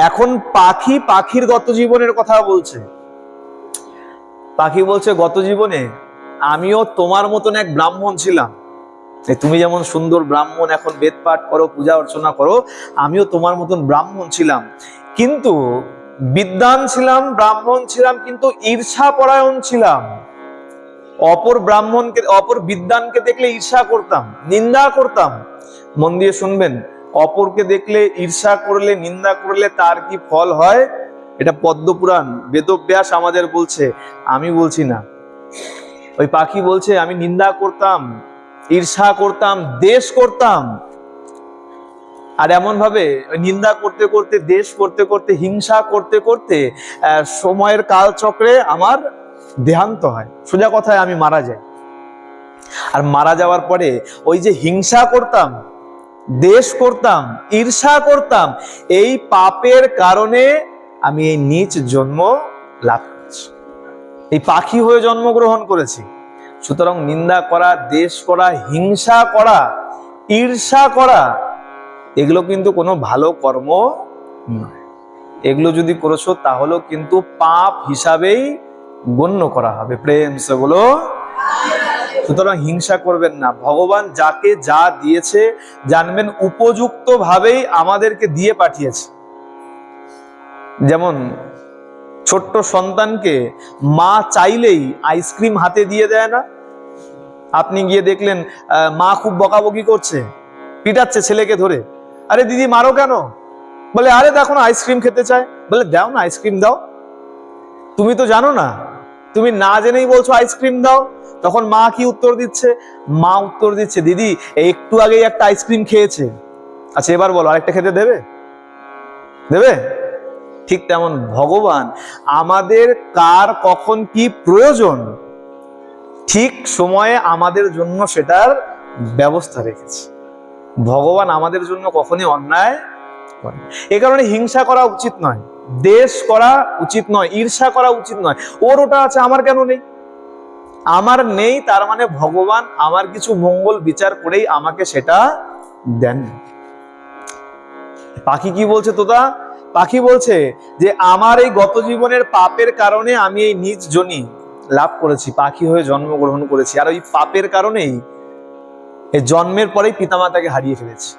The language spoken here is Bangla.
এখন পাখি পাখির গত জীবনের কথা বলছে। পাখি বলছে, গত জীবনে আমিও তোমার মতন এক ব্রাহ্মণ ছিলাম। তুমি যেমন সুন্দর ব্রাহ্মণ, এখন বেদ পাঠ করো, পূজা অর্চনা করো, আমিও তোমার মতন ব্রাহ্মণ ছিলাম, কিন্তু বিদ্বান ছিলাম, ব্রাহ্মণ ছিলাম, কিন্তু ঈর্ষা পরায়ণ ছিলাম। অপর ব্রাহ্মণকে, অপর বিদ্বানকে দেখলে ঈর্ষা করতাম, নিন্দা করতাম। মন দিয়ে শুনবেন, অপরকে দেখলে ঈর্ষা করলে, নিন্দা করলে তার কি ফল হয়, এটা পদ্মপুরাণ বেদব্যাস আমাদের বলছে, আমি বলছি না। ওই পাখি বলছে, আমি নিন্দা করতাম, ঈর্ষা করতাম, দ্বেষ করতাম। আর এমন ভাবে নিন্দা করতে করতে, দ্বেষ করতে করতে, হিংসা করতে করতে সময়ের কালচক্রে আমার দেহান্ত হয়। সোজা কথায় আমি মারা যাই। আর মারা যাওয়ার পরে ওই যে হিংসা করতাম, দ্বেষ করতাম, ঈর্ষা করতাম, এই পাপের কারণে আমি এই নীচ জন্ম লাভ করেছি, এই পাখি হয়ে জন্মগ্রহণ করেছি। সুতরাং নিন্দা করা, দ্বেষ করা, হিংসা করা, ঈর্ষা করা, এগুলো কিন্তু কোনো ভালো কর্ম নয়। এগুলো যদি করেছো তাহলেও কিন্তু পাপ হিসাবেই গণ্য করা হবে। প্রেম সে বলো। সুতরাং হিংসা করবেন না। ভগবান যাকে যা দিয়েছে জানবেন উপযুক্ত ভাবেই আমাদেরকে দিয়ে পাঠিয়েছে। যেমন ছোট্ট সন্তানকে মা চাইলেই আইসক্রিম হাতে দিয়ে দেয় না। আপনি গিয়ে দেখলেন মা খুব বকাবকি করছে, পিটাচ্ছে ছেলেকে ধরে, আরে দিদি মারো কেন? বলে আরে দেখো না আইসক্রিম খেতে চায়। বলে দাও না আইসক্রিম দাও। তুমি তো জানো না, তুমি না জেনেই বলছো আইসক্রিম দাও। তখন মা কি উত্তর দিচ্ছে? মা উত্তর দিচ্ছে, দিদি একটু আগেই একটা আইসক্রিম খেয়েছে, আচ্ছা এবার বলো আরেকটা খেতে দেবে? দেবে? ঠিক তেমন ভগবান আমাদের কার কখন কি প্রয়োজন, ঠিক সময়ে আমাদের জন্য সেটার ব্যবস্থা রেখেছে। ভগবান আমাদের জন্য কখনই অন্যায় করে। এ কারণে হিংসা করা উচিত নয়, দ্বেষ করা উচিত নয়, ঈর্ষা করা উচিত নয়। ওর ওটা আছে, আমার কেন নেই? আমার নেই তার মানে ভগবান আমার কিছু মঙ্গল বিচার করেই আমাকে সেটা দেন। পাখি কি বলছে তোতা? পাখি বলছে যে আমার এই গত জীবনের পাপের কারণে আমি এই নিজ যোনি লাভ করেছি, পাখি হয়ে জন্মগ্রহণ করেছি। আর ওই পাপের কারণেই এই জন্মের পরেই পিতামাতাকে হারিয়ে ফেলেছি।